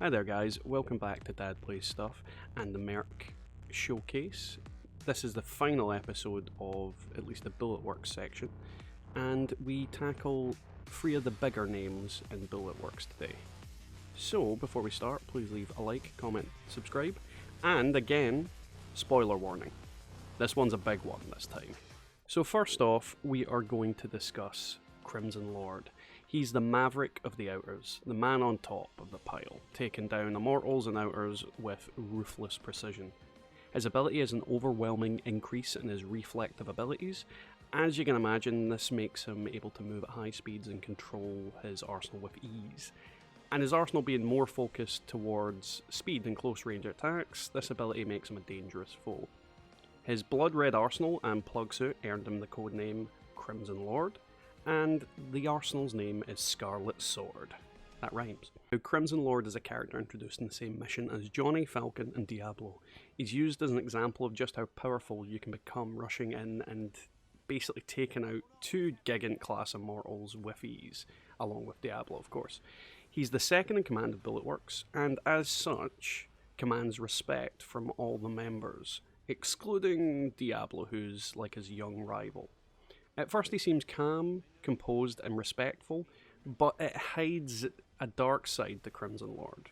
Hi there guys, welcome back to Dad Plays Stuff and the Merc showcase. This is the final episode of at least the Bullet Works section, and we tackle 3 of the bigger names in Bullet Works today. So before we start, please leave a like, comment, subscribe, and again, spoiler warning. This one's a big one this time. So first off, we are going to discuss Crimson Lord. He's the maverick of the Outers, the man on top of the pile, taking down Immortals and Outers with ruthless precision. His ability is an overwhelming increase in his reflective abilities. As you can imagine, this makes him able to move at high speeds and control his arsenal with ease. And his arsenal being more focused towards speed and close range attacks, this ability makes him a dangerous foe. His blood red arsenal and plug suit earned him the codename Crimson Lord, and the arsenal's name is Scarlet Sword. That rhymes. Now, Crimson Lord is a character introduced in the same mission as Johnny, Falcon and Diablo. He's used as an example of just how powerful you can become rushing in and basically taking out 2 Gigant class Immortals with ease, along with Diablo of course. He's the second in command of Bullet Works, and as such, commands respect from all the members, excluding Diablo, who's like his young rival. At first he seems calm, composed and respectful, but it hides a dark side to Crimson Lord.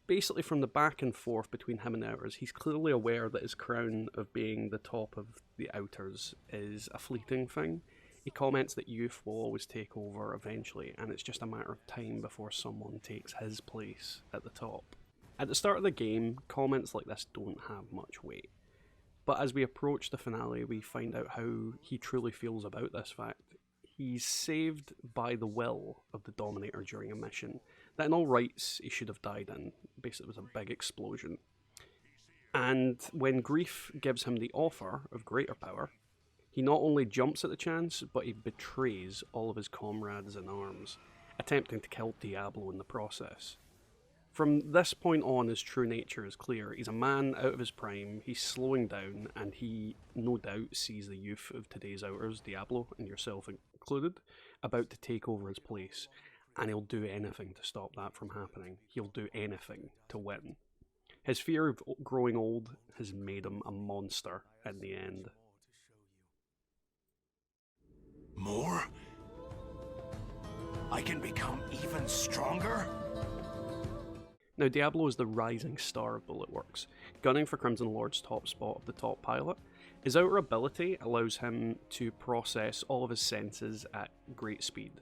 Basically from the back and forth between him and the Outers, he's clearly aware that his crown of being the top of the Outers is a fleeting thing. He comments that youth will always take over eventually, and it's just a matter of time before someone takes his place at the top. At the start of the game, comments like this don't have much weight. But as we approach the finale, we find out how he truly feels about this fact. He's saved by the will of the Dominator during a mission that in all rights he should have died in. Basically it was a big explosion. And when grief gives him the offer of greater power, he not only jumps at the chance, but he betrays all of his comrades in arms, attempting to kill Diablo in the process. From this point on, his true nature is clear. He's a man out of his prime, he's slowing down, and he no doubt sees the youth of today's Outers, Diablo, and yourself included, about to take over his place, and he'll do anything to stop that from happening. He'll do anything to win. His fear of growing old has made him a monster in the end. More? I can become even stronger? Now Diablo is the rising star of Bullet Works, gunning for Crimson Lord's top spot of the top pilot. His outer ability allows him to process all of his senses at great speed.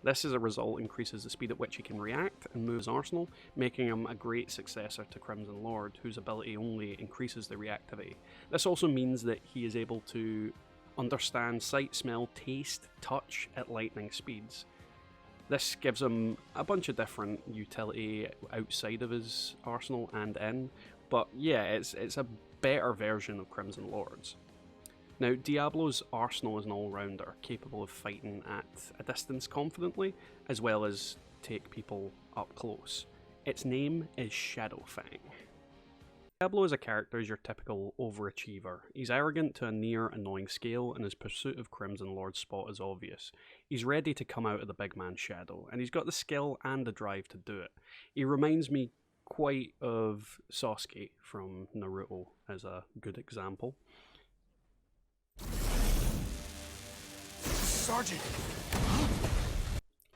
This as a result increases the speed at which he can react and move his arsenal, making him a great successor to Crimson Lord, whose ability only increases the reactivity. This also means that he is able to understand sight, smell, taste, touch at lightning speeds. This gives him a bunch of different utility outside of his arsenal and in, but yeah, it's a better version of Crimson Lord's. Now, Diablo's arsenal is an all-rounder, capable of fighting at a distance confidently, as well as take people up close. Its name is Shadow Fang. Diablo as a character is your typical overachiever. He's arrogant to a near annoying scale, and his pursuit of Crimson Lord's spot is obvious. He's ready to come out of the big man's shadow, and he's got the skill and the drive to do it. He reminds me quite of Sasuke from Naruto as a good example. Sergeant!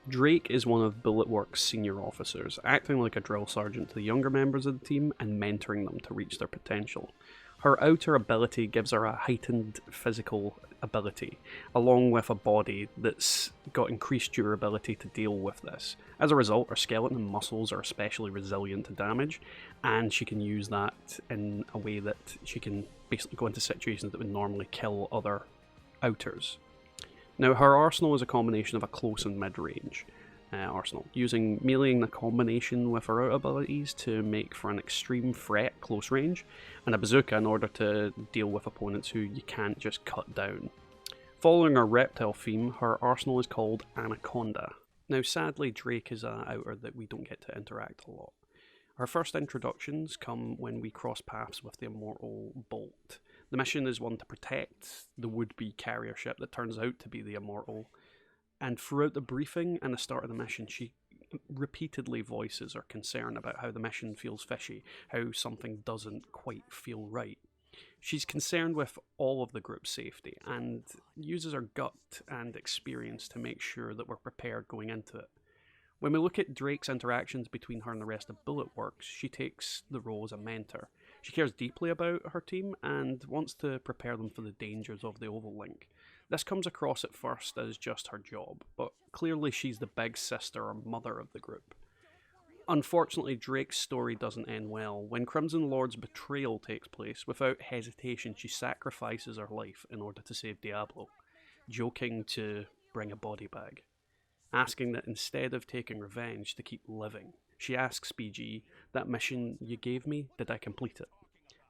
Drake is one of Bullet Works' senior officers, acting like a drill sergeant to the younger members of the team and mentoring them to reach their potential. Her outer ability gives her a heightened physical ability, along with a body that's got increased durability to deal with this. As a result, her skeleton and muscles are especially resilient to damage, and she can use that in a way that she can basically go into situations that would normally kill other Outers. Now, her arsenal is a combination of a close and mid-range arsenal, using meleeing the combination with her out abilities to make for an extreme threat close range, and a bazooka in order to deal with opponents who you can't just cut down. Following her reptile theme, her arsenal is called Anaconda. Now, sadly, Drake is an outer that we don't get to interact a lot. Our first introductions come when we cross paths with the immortal Bolt. The mission is one to protect the would-be carrier ship that turns out to be the immortal, and throughout the briefing and the start of the mission, she repeatedly voices her concern about how the mission feels fishy, how something doesn't quite feel right. She's concerned with all of the group's safety and uses her gut and experience to make sure that we're prepared going into it. When we look at Drake's interactions between her and the rest of Bullet Works, she takes the role as a mentor. She cares deeply about her team and wants to prepare them for the dangers of the Oval Link. This comes across at first as just her job, but clearly she's the big sister or mother of the group. Unfortunately, Drake's story doesn't end well. When Crimson Lord's betrayal takes place, without hesitation she sacrifices her life in order to save Diablo, joking to bring a body bag, asking that instead of taking revenge to keep living. She asks BG, "That mission you gave me, did I complete it?"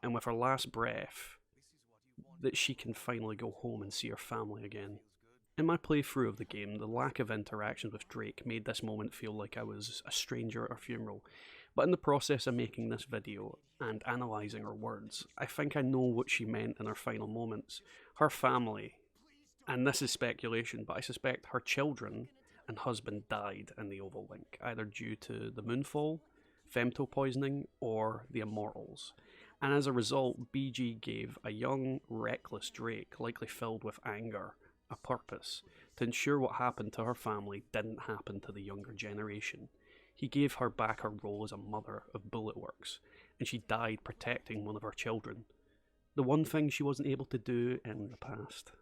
And with her last breath, that she can finally go home and see her family again. In my playthrough of the game, the lack of interaction with Drake made this moment feel like I was a stranger at her funeral, but in the process of making this video and analysing her words, I think I know what she meant in her final moments. Her family, and this is speculation, but I suspect her children and husband died in the Oval Link, either due to the moonfall, femto poisoning, or the Immortals. And as a result, BG gave a young, reckless Drake, likely filled with anger, a purpose, to ensure what happened to her family didn't happen to the younger generation. He gave her back her role as a mother of Bullet Works, and she died protecting one of her children. The one thing she wasn't able to do in the past.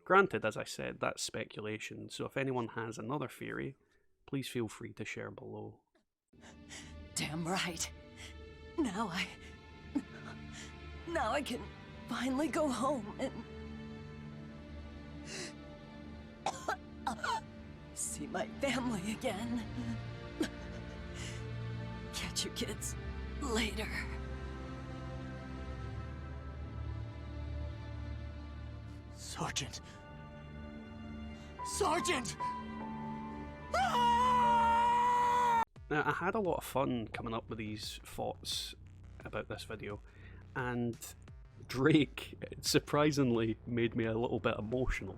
Granted, as I said, that's speculation, so if anyone has another theory, please feel free to share below. Damn right. Now I can finally go home and see my family again. Catch you kids later. Sergeant! Sergeant! Now, I had a lot of fun coming up with these thoughts about this video, and Drake surprisingly made me a little bit emotional.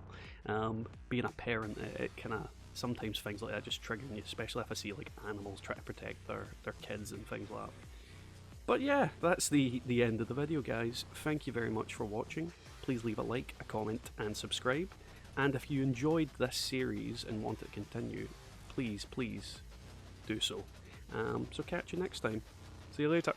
Being a parent, it kind of, sometimes things like that just trigger me, especially if I see like animals try to protect their kids and things like that. But yeah, that's the end of the video, guys. Thank you very much for watching. Please leave a like, a comment, and subscribe. And if you enjoyed this series and want it to continue, please do so. So catch you next time. See you later.